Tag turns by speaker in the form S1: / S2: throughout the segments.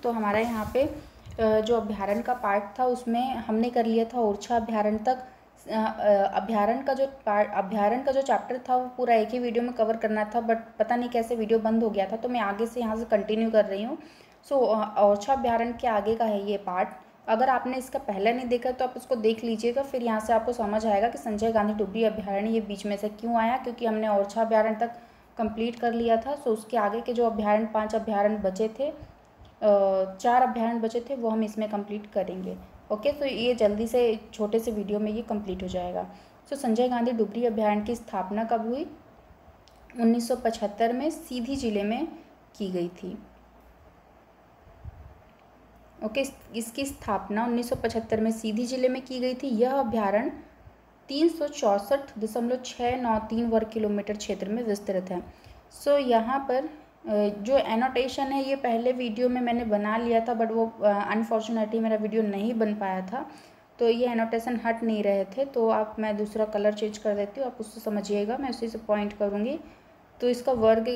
S1: तो हमारा यहाँ पे जो अभ्यारण्य का पार्ट था उसमें हमने कर लिया था ओरछा अभ्यारण्य तक। अभ्यारण्य का जो चैप्टर था वो पूरा एक ही वीडियो में कवर करना था, बट पता नहीं कैसे वीडियो बंद हो गया था, तो मैं आगे से यहाँ से कंटिन्यू कर रही हूँ। सो ओरछा अभ्यारण्य के आगे का है ये पार्ट। अगर आपने इसका पहले नहीं देखा तो आप इसको देख लीजिएगा, फिर यहाँ से आपको समझ आएगा कि संजय गांधी डुबरी अभ्यारण्य ये बीच में से क्यों आया, क्योंकि हमने ओरछा अभ्यारण्य तक कंप्लीट कर लिया था। सो उसके आगे के जो अभ्यारण्य 5 अभ्यारण्य बचे थे, 4 अभ्यारण्य बचे थे, वो हम इसमें कंप्लीट करेंगे। ओके, तो ये जल्दी से छोटे से वीडियो में ये कंप्लीट हो जाएगा। सो संजय गांधी डुबरी अभ्यारण्य की स्थापना कब हुई? 1975 में सीधी जिले में की गई थी। ओके, इसकी स्थापना 1975 में सीधी जिले में की गई थी। यह अभ्यारण्य 364.693 वर्ग किलोमीटर क्षेत्र में विस्तृत है। सो यहाँ पर जो एनोटेशन है ये पहले वीडियो में मैंने बना लिया था, बट वो अनफॉर्चुनेटली मेरा वीडियो नहीं बन पाया था, तो ये एनोटेशन हट नहीं रहे थे। तो मैं दूसरा कलर चेंज कर देती हूँ, आप उससे समझिएगा, मैं उसी से पॉइंट करूँगी। तो इसका वर्ग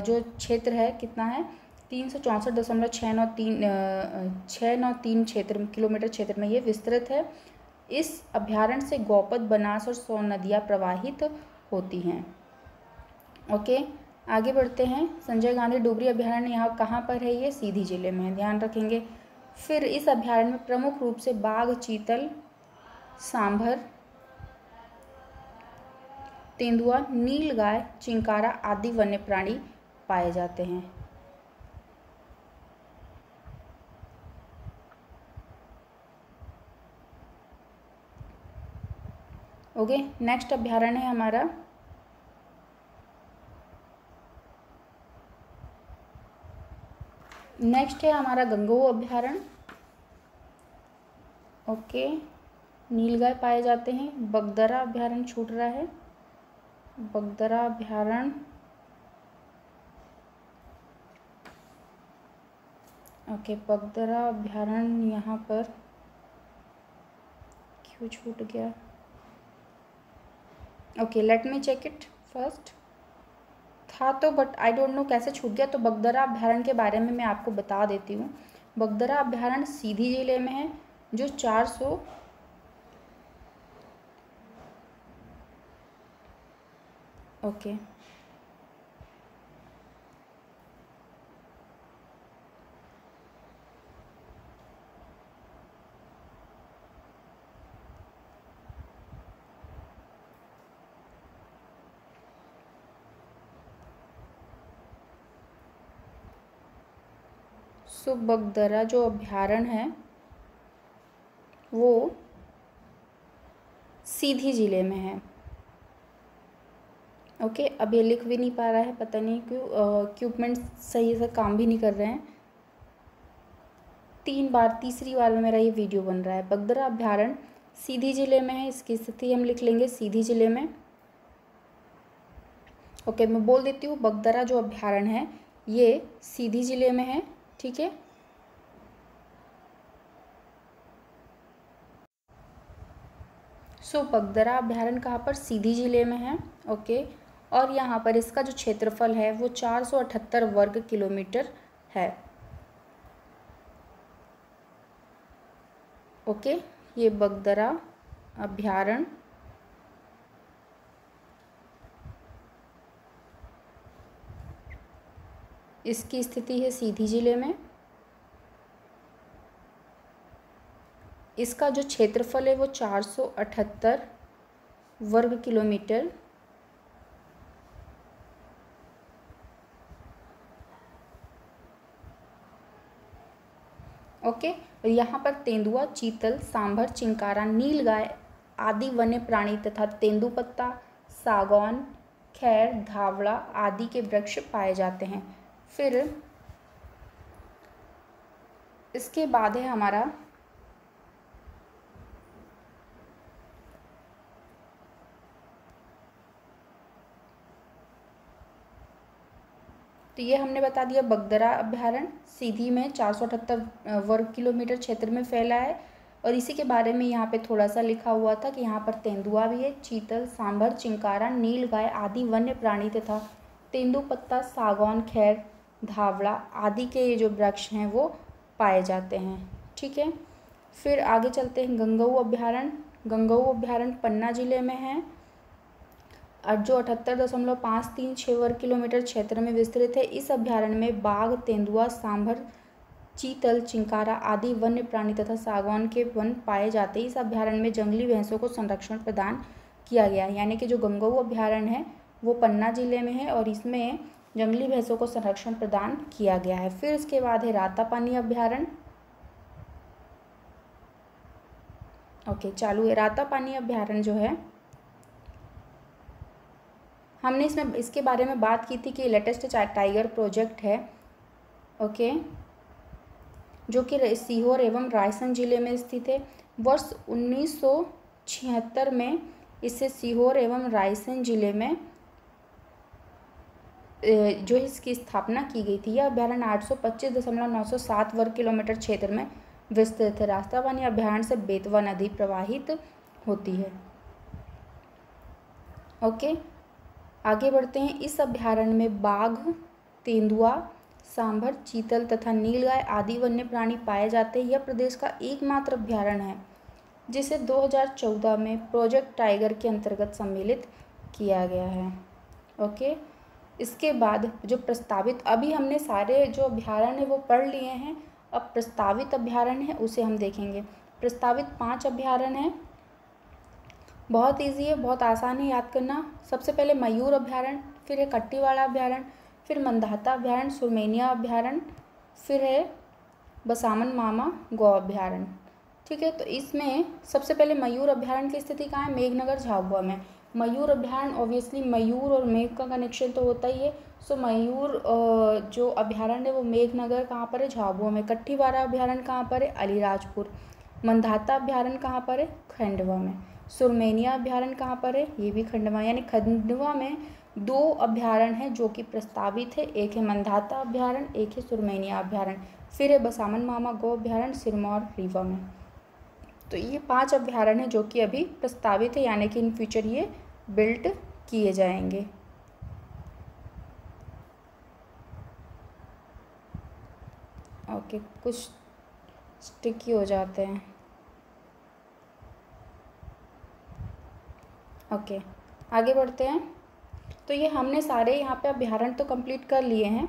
S1: जो क्षेत्र है कितना है? 364.693 किलोमीटर क्षेत्र में ये विस्तृत है। इस अभ्यारण्य से गौपद, बनास और सोन नदियाँ प्रवाहित होती हैं। ओके, आगे बढ़ते हैं। संजय गांधी डुबरी अभ्यारण्य यहाँ कहाँ पर है? ये सीधी जिले में है, ध्यान रखेंगे। फिर इस अभ्यारण्य में प्रमुख रूप से बाघ, चीतल, सांभर, तेंदुआ, नीलगाय, चिंकारा आदि वन्य प्राणी पाए जाते हैं। ओके, नेक्स्ट अभ्यारण्य है हमारा गंगोह अभ्यारण्य। ओके, नीलगाय पाए जाते हैं। बगदरा अभ्यारण्य छूट रहा है, बगदरा अभ्यारण्य। ओके, बगदरा अभ्यारण्य यहाँ पर क्यों छूट गया? Okay, let me check it first. था तो, बट आई डोंट नो कैसे छूट गया। तो बगदरा अभ्यारण्य के बारे में मैं आपको बता देती हूँ। बगदरा अभ्यारण्य सीधी जिले में है, जो 400 ओके सो बगदरा जो अभ्यारण्य है वो सीधी जिले में है। ओके, अब ये लिख भी नहीं पा रहा है, पता नहीं क्यों, इक्विपमेंट सही से काम भी नहीं कर रहे हैं। तीसरी बार में मेरा ये वीडियो बन रहा है। बगदरा अभ्यारण्य सीधी जिले में है, इसकी स्थिति हम लिख लेंगे सीधी जिले में। ओके, मैं बोल देती हूँ, बगदरा जो अभ्यारण्य है ये सीधी जिले में है, ठीक है। सो बगदरा अभ्यारण्य कहाँ पर? सीधी जिले में है। ओके, और यहाँ पर इसका जो क्षेत्रफल है वो 478 वर्ग किलोमीटर है। ओके, ये बगदरा अभ्यारण्य इसकी स्थिति है सीधी जिले में। इसका जो क्षेत्रफल है वो 478 वर्ग किलोमीटर। ओके, और यहाँ पर तेंदुआ, चीतल, सांभर, चिंकारा, नीलगाय आदि वन्य प्राणी तथा तेंदुपत्ता, सागौन, खैर, धावड़ा आदि के वृक्ष पाए जाते हैं। फिर इसके बाद है हमारा तो ये हमने बता दिया बगदरा अभ्यारण्य सीधी में 478 वर्ग किलोमीटर क्षेत्र में फैला है। और इसी के बारे में यहाँ पे थोड़ा सा लिखा हुआ था कि यहाँ पर तेंदुआ भी है, चीतल, सांभर, चिंकारा, नीलगाय आदि वन्य प्राणी तथा तेंदुपत्ता, सागौन, खैर, धावड़ा आदि के ये जो वृक्ष हैं वो पाए जाते हैं। ठीक है, फिर आगे चलते हैं। गंगऊ अभ्यारण्य। गंगऊ अभ्यारण्य पन्ना जिले में है और जो 78.536 वर्ग किलोमीटर क्षेत्र में विस्तृत है। इस अभ्यारण्य में बाघ, तेंदुआ, सांभर, चीतल, चिंकारा आदि वन्य प्राणी तथा सागौन के वन पाए जाते हैं। इस अभ्यारण्य में जंगली भैंसों को संरक्षण प्रदान किया गया है, यानी कि जो गंगऊ अभ्यारण्य है वो पन्ना जिले में है और इसमें जंगली भैंसों को संरक्षण प्रदान किया गया है। फिर इसके बाद है रातापानी अभ्यारण्य। ओके, चालू है। रातापानी अभ्यारण्य जो है, हमने इसके बारे में बात की थी कि लेटेस्ट टाइगर प्रोजेक्ट है। ओके, जो कि सीहोर एवं रायसेन जिले में स्थित है। वर्ष 1976 में इससे सीहोर एवं रायसेन जिले में जो इसकी स्थापना की गई थी। यह अभ्यारण्य 825.907 वर्ग किलोमीटर क्षेत्र में विस्तृत है। रातापानी अभ्यारण्य से बेतवा नदी प्रवाहित होती है। ओके, आगे बढ़ते हैं। इस अभ्यारण्य में बाघ, तेंदुआ, सांभर, चीतल तथा नीलगाय आदि वन्य प्राणी पाए जाते हैं। यह प्रदेश का एकमात्र अभ्यारण्य है जिसे 2014 में प्रोजेक्ट टाइगर के अंतर्गत सम्मिलित किया गया है। ओके, इसके बाद जो प्रस्तावित, अभी हमने सारे जो अभ्यारण्य है वो पढ़ लिए हैं, अब प्रस्तावित अभ्यारण्य है उसे हम देखेंगे। प्रस्तावित 5 अभ्यारण्य हैं, बहुत इजी है, बहुत आसान है याद करना। सबसे पहले मयूर अभ्यारण्य, फिर है कट्टीवाड़ा अभ्यारण्य, फिर मंदाता अभ्यारण्य, सुरमेनिया अभ्यारण्य, फिर है बसामन मामा गौ अभ्यारण्य। ठीक है, तो इसमें सबसे पहले मयूर अभ्यारण्य की स्थिति कहाँ है? मेघनगर झाबुआ में। मयूर अभ्यारण्य, ऑब्वियसली मयूर और मेघ का कनेक्शन तो होता ही है। सो मयूर जो अभ्यारण्य है वो मेघनगर कहाँ पर है? झाबुआ में। कट्टीवाड़ा अभ्यारण्य कहाँ पर है? अलीराजपुर। मंदाता अभ्यारण्य कहाँ पर है? खंडवा में। सुरमेनिया अभ्यारण्य कहाँ पर है? ये भी खंडवा, यानी खंडवा में 2 अभ्यारण्य हैं जो कि प्रस्तावित है। एक है मंदाता अभ्यारण्य, एक है सुरमेनिया अभ्यारण्य। फिर है बसामन मामा गौ अभ्यारण्य सिरमौर रीवा में। तो ये 5 अभ्यारण्य हैं जो कि अभी प्रस्तावित है, यानी कि इन फ्यूचर ये बिल्ट किए जाएंगे। ओके, कुछ स्टिकी हो जाते हैं। ओके, आगे बढ़ते हैं। तो ये हमने सारे यहाँ पे अभ्यारण्य तो कंप्लीट कर लिए हैं।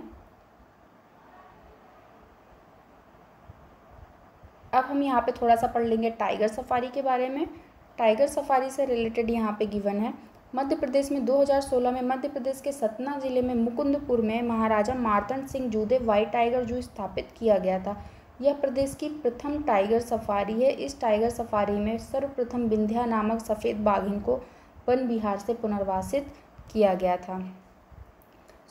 S1: अब हम यहाँ पे थोड़ा सा पढ़ लेंगे टाइगर सफारी के बारे में। टाइगर सफारी से रिलेटेड यहाँ पे गिवन है। मध्य प्रदेश में 2016 में मध्य प्रदेश के सतना जिले में मुकुंदपुर में महाराजा मार्तंड सिंह जूदेव व्हाइट टाइगर जू स्थापित किया गया था। यह प्रदेश की प्रथम टाइगर सफारी है। इस टाइगर सफारी में सर्वप्रथम विंध्या नामक सफ़ेद बाघिन को वन विहार से पुनर्वासित किया गया था।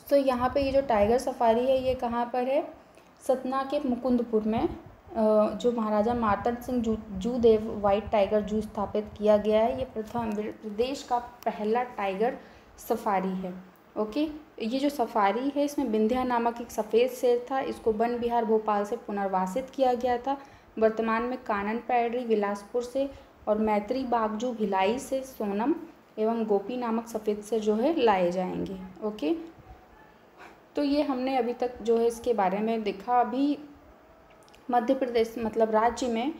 S1: तो यहाँ पे ये जो टाइगर सफारी है ये कहाँ पर है? सतना के मुकुंदपुर में जो महाराजा मार्तंड सिंह जूदेव व्हाइट टाइगर जू स्थापित किया गया है। ये प्रथम प्रदेश का पहला टाइगर सफारी है। ओके, ये जो सफारी है इसमें विंध्या नामक एक सफ़ेद शेर था। इसको वन विहार भोपाल से पुनर्वासित किया गया था। वर्तमान में कानन पैडरी बिलासपुर से और मैत्री बागजू भिलाई से सोनम एवं गोपी नामक सफ़ेद शेर जो है लाए जाएंगे। ओके, तो ये हमने अभी तक जो है इसके बारे में देखा। अभी मध्य प्रदेश मतलब राज्य में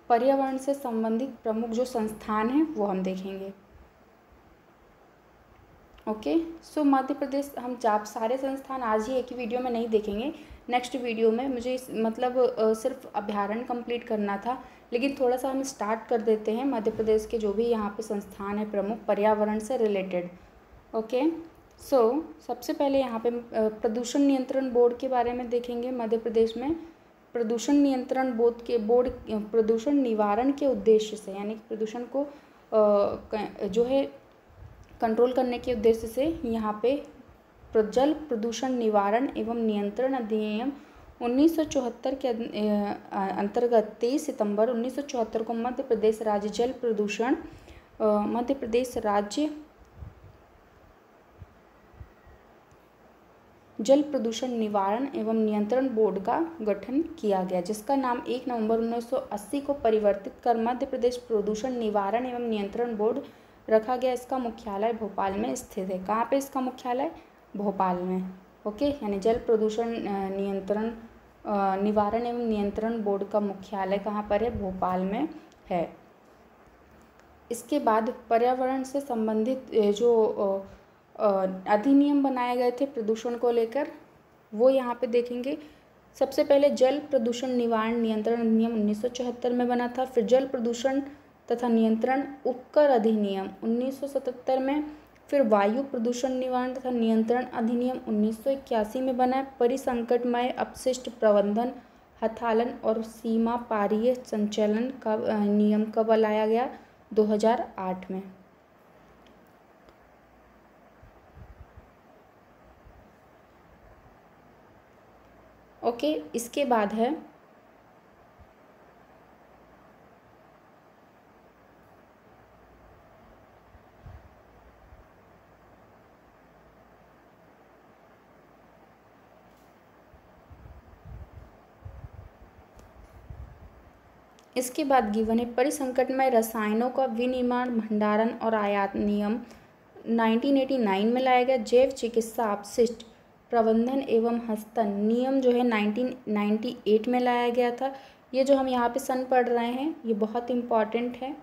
S1: पर्यावरण से संबंधित प्रमुख जो संस्थान हैं वो हम देखेंगे। ओके, सो मध्य प्रदेश हम सारे संस्थान आज ही एक ही वीडियो में नहीं देखेंगे। नेक्स्ट वीडियो में मुझे सिर्फ अभ्यारण्य कंप्लीट करना था, लेकिन थोड़ा सा हम स्टार्ट कर देते हैं मध्य प्रदेश के जो भी यहाँ पे संस्थान है प्रमुख पर्यावरण से रिलेटेड। ओके, सो सबसे पहले यहाँ पे प्रदूषण नियंत्रण बोर्ड के बारे में देखेंगे। मध्य प्रदेश में प्रदूषण नियंत्रण बोर्ड प्रदूषण निवारण के उद्देश्य से, यानी कि प्रदूषण को जो है कंट्रोल करने के उद्देश्य से यहाँ पे जल प्रदूषण निवारण एवं नियंत्रण अधिनियम 1974 के अंतर्गत 23 सितंबर 1974 को मध्य प्रदेश राज्य जल प्रदूषण निवारण एवं नियंत्रण बोर्ड का गठन किया गया, जिसका नाम 1 नवंबर 1980 को परिवर्तित कर मध्य प्रदेश प्रदूषण निवारण एवं नियंत्रण बोर्ड रखा गया। इसका मुख्यालय भोपाल में स्थित है। कहाँ पे इसका मुख्यालय? भोपाल में। ओके, यानी जल प्रदूषण नियंत्रण निवारण एवं नियंत्रण बोर्ड का मुख्यालय कहाँ पर है? भोपाल में है। इसके बाद पर्यावरण से संबंधित जो अधिनियम बनाए गए थे प्रदूषण को लेकर, वो यहाँ पे देखेंगे। सबसे पहले जल प्रदूषण निवारण नियंत्रण अधिनियम 1974 में बना था। फिर जल प्रदूषण तथा नियंत्रण उपकर अधिनियम 1977 में। फिर वायु प्रदूषण निवारण तथा नियंत्रण अधिनियम 1981 में बना है। परिसंकटमय अपशिष्ट प्रबंधन, हथालन और सीमा पारीय संचालन का नियम कब लाया गया? 2008 में। ओके, इसके बाद है इसके बाद गिवन है परिसंकटमय रसायनों का विनिर्माण, भंडारण और आयात नियम 1989 में लाया गया। जैव चिकित्सा अपशिष्ट प्रबंधन एवं हस्तन नियम जो है 1998 में लाया गया था। ये जो हम यहाँ पे सन पढ़ रहे हैं ये बहुत इम्पॉर्टेंट है।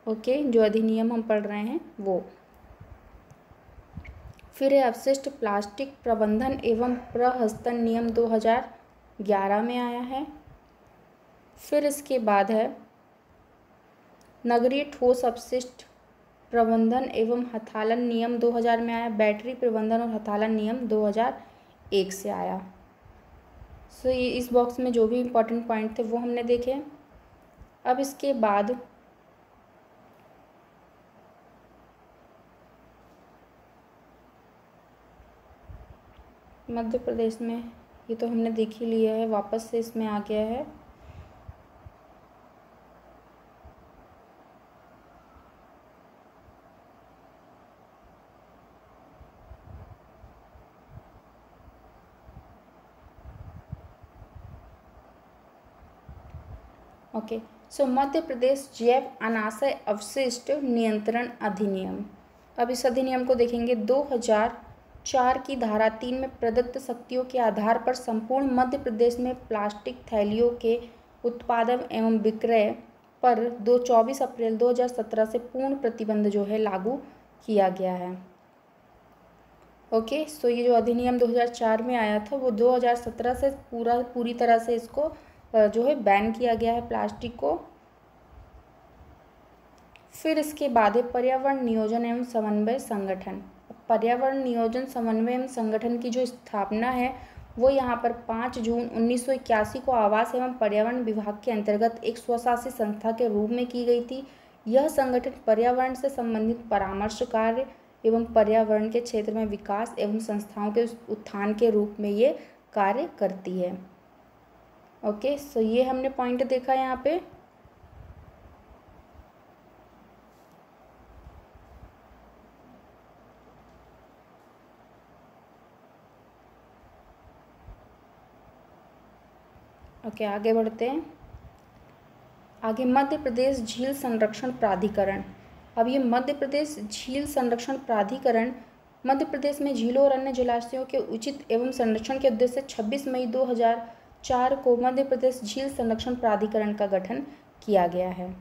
S1: ओके, जो अधिनियम हम पढ़ रहे हैं वो। फिर है अपशिष्ट प्लास्टिक प्रबंधन एवं प्रहस्तन नियम 2011 में आया है। फिर इसके बाद है नगरीय ठोस अपशिष्ट प्रबंधन एवं हथालन नियम 2000 में आया। बैटरी प्रबंधन और हथालन नियम 2001 से आया। सो ये इस बॉक्स में जो भी इम्पोर्टेंट पॉइंट थे वो हमने देखे। अब इसके बाद मध्य प्रदेश में, ये तो हमने देख ही लिया है, वापस से इसमें आ गया है। ओके, सो मध्य प्रदेश जैव अनाशय अवशिष्ट नियंत्रण अधिनियम। अब इस अधिनियम को देखेंगे। 2004 की धारा 3 में प्रदत्त शक्तियों के आधार पर संपूर्ण मध्य प्रदेश में प्लास्टिक थैलियों के उत्पादन एवं विक्रय पर 24 अप्रैल 2017 से पूर्ण प्रतिबंध जो है लागू किया गया है। ओके, सो ये जो अधिनियम 2004 में आया था वो 2017 से पूरी तरह से इसको जो है बैन किया गया है प्लास्टिक को। फिर इसके बाद है पर्यावरण नियोजन एवं समन्वय संगठन। पर्यावरण नियोजन समन्वय एवं संगठन की जो स्थापना है वो यहाँ पर 5 जून 1981 को आवास एवं पर्यावरण विभाग के अंतर्गत एक स्वशासी संस्था के रूप में की गई थी। यह संगठन पर्यावरण से संबंधित परामर्श कार्य एवं पर्यावरण के क्षेत्र में विकास एवं संस्थाओं के उत्थान के रूप में ये कार्य करती है। ओके, सो ये हमने पॉइंट देखा यहाँ पे। ओके, आगे बढ़ते हैं। आगे मध्य प्रदेश झील संरक्षण प्राधिकरण। अब ये मध्य प्रदेश झील संरक्षण प्राधिकरण मध्य प्रदेश में झीलों और अन्य जलाशयों के उचित एवं संरक्षण के उद्देश्य से 26 मई 2004 को मध्य प्रदेश झील संरक्षण प्राधिकरण का गठन किया गया है।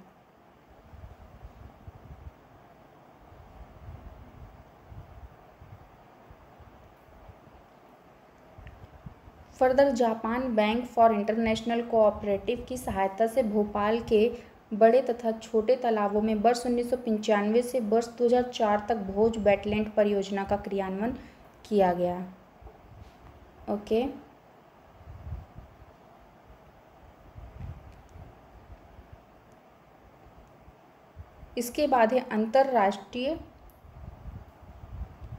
S1: Further Japan bank for international cooperative की सहायता से भोपाल के बड़े तथा छोटे तालाबों में वर्ष 1995 से वर्ष 2004 तक भोज वेटलैंड परियोजना का क्रियान्वयन किया गया। ओके, इसके बाद है अंतर्राष्ट्रीय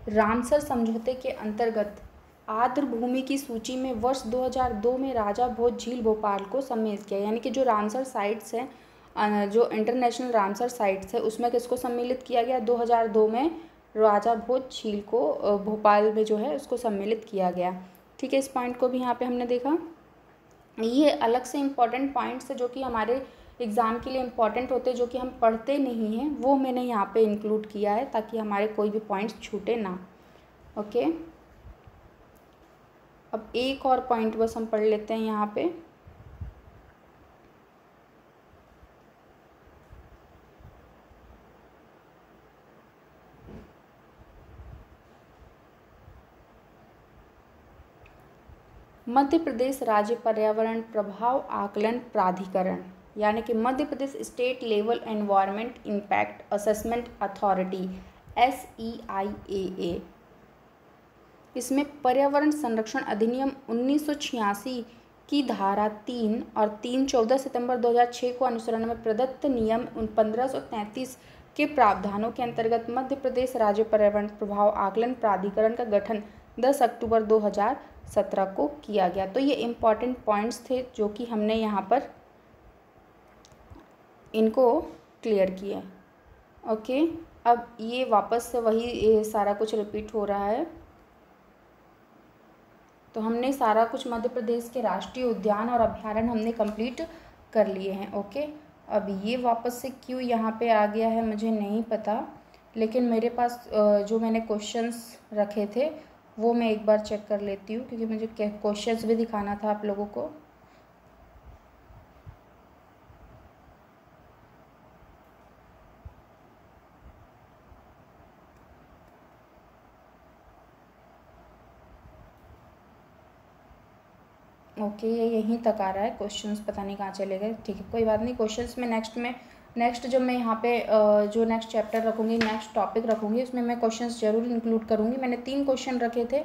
S1: रामसर समझौते के अंतर्गत आर्द्र भूमि की सूची में वर्ष 2002 में राजा भोज झील भोपाल को सम्मिलित किया। यानी कि जो रामसर साइट्स हैं, जो इंटरनेशनल रामसर साइट्स है उसमें किसको सम्मिलित किया गया? 2002 में राजा भोज झील को भोपाल में जो है उसको सम्मिलित किया गया। ठीक है, इस पॉइंट को भी यहाँ पे हमने देखा। ये अलग से इम्पॉर्टेंट पॉइंट्स है जो कि हमारे एग्ज़ाम के लिए इम्पॉर्टेंट होते हैं, जो कि हम पढ़ते नहीं हैं, वो मैंने यहाँ पे इंक्लूड किया है ताकि हमारे कोई भी पॉइंट्स छूटे ना। ओके, अब एक और पॉइंट बस हम पढ़ लेते हैं यहाँ पे। मध्य प्रदेश राज्य पर्यावरण प्रभाव आकलन प्राधिकरण, यानी कि Madhya Pradesh state level environment impact assessment authority, SEIAA, इसमें पर्यावरण संरक्षण अधिनियम 1986 की धारा 3 और 14 सितंबर 2006 को अनुसरण में प्रदत्त नियम 1533 के प्रावधानों के अंतर्गत मध्य प्रदेश राज्य पर्यावरण प्रभाव आकलन प्राधिकरण का गठन 10 अक्टूबर 2017 को किया गया। तो ये इम्पॉर्टेंट पॉइंट्स थे जो कि हमने यहाँ पर इनको क्लियर किया। ओके, अब ये वापस से वही सारा कुछ रिपीट हो रहा है। तो हमने सारा कुछ मध्य प्रदेश के राष्ट्रीय उद्यान और अभ्यारण्य हमने कंप्लीट कर लिए हैं। ओके, अब ये वापस से क्यों यहाँ पे आ गया है मुझे नहीं पता, लेकिन मेरे पास जो मैंने क्वेश्चंस रखे थे वो मैं एक बार चेक कर लेती हूँ, क्योंकि मुझे क्वेश्चंस भी दिखाना था आप लोगों को। ओके, ये यहीं तक आ रहा है क्वेश्चंस, पता नहीं कहाँ चले गए। ठीक है, कोई बात नहीं। क्वेश्चंस में नेक्स्ट जब मैं यहाँ पे जो नेक्स्ट चैप्टर रखूँगी, नेक्स्ट टॉपिक रखूँगी, उसमें मैं क्वेश्चंस जरूर इंक्लूड करूँगी। मैंने 3 क्वेश्चन रखे थे,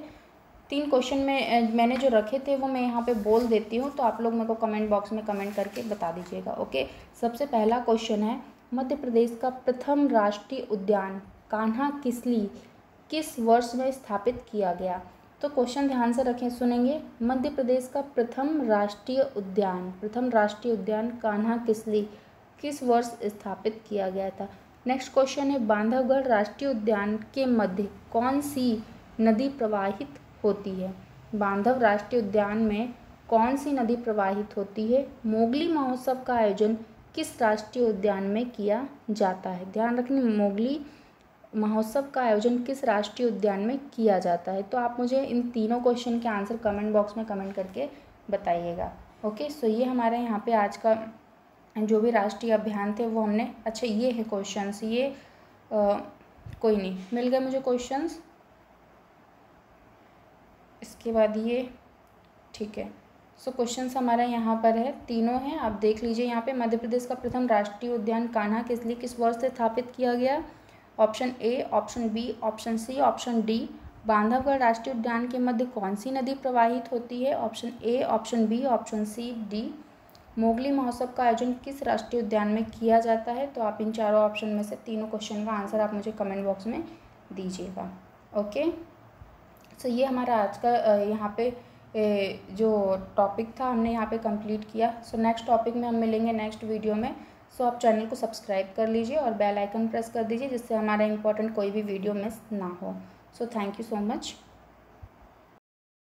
S1: 3 क्वेश्चन में मैंने जो रखे थे वो मैं यहाँ पे बोल देती हूँ, तो आप लोग मेरे को कमेंट बॉक्स में कमेंट करके बता दीजिएगा। ओके, सबसे पहला क्वेश्चन है, मध्य प्रदेश का प्रथम राष्ट्रीय उद्यान कान्हा किसली किस वर्ष में स्थापित किया गया? तो क्वेश्चन ध्यान से रखें, सुनेंगे। मध्य प्रदेश का प्रथम राष्ट्रीय उद्यान कान्हा किसली किस वर्ष स्थापित किया गया था? नेक्स्ट क्वेश्चन है, बांधवगढ़ राष्ट्रीय उद्यान के मध्य कौन सी नदी प्रवाहित होती है? बांधव राष्ट्रीय उद्यान में कौन सी नदी प्रवाहित होती है? मोगली महोत्सव का आयोजन किस राष्ट्रीय उद्यान में किया जाता है? ध्यान रखना, मोगली महोत्सव का आयोजन किस राष्ट्रीय उद्यान में किया जाता है? तो आप मुझे इन तीनों क्वेश्चन के आंसर कमेंट बॉक्स में कमेंट करके बताइएगा। ओके, सो ये हमारे यहाँ पे आज का जो भी राष्ट्रीय अभियान थे वो हमने, अच्छा ये है क्वेश्चंस, ये कोई नहीं, मिल गए मुझे क्वेश्चंस। इसके बाद ये, ठीक है, सो क्वेश्चंस हमारा यहाँ पर है, तीनों हैं, आप देख लीजिए यहाँ पे। मध्य प्रदेश का प्रथम राष्ट्रीय उद्यान कान्हा किसली किस वर्ष से स्थापित किया गया? Option A, option B, option C, option D. Bandhavgarh राष्ट्रीय उद्यान के मध्य कौन सी नदी प्रवाहित होती है? Option A, option B, option C, D. Mowgli महोत्सव का आयोजन किस राष्ट्रीय उद्यान में किया जाता है? तो आप इन चारों ऑप्शन में से तीनों क्वेश्चन का आंसर आप मुझे कमेंट बॉक्स में दीजिएगा। ओके, सो ये हमारा आज का यहाँ पे जो टॉपिक था हमने यहाँ पे कंप्लीट किया। सो नेक्स्ट टॉपिक में हम मिलेंगे नेक्स्ट वीडियो में। सो आप चैनल को सब्सक्राइब कर लीजिए और बेल आइकन प्रेस कर दीजिए, जिससे हमारा इंपॉर्टेंट कोई भी वीडियो मिस ना हो। So thank you so much.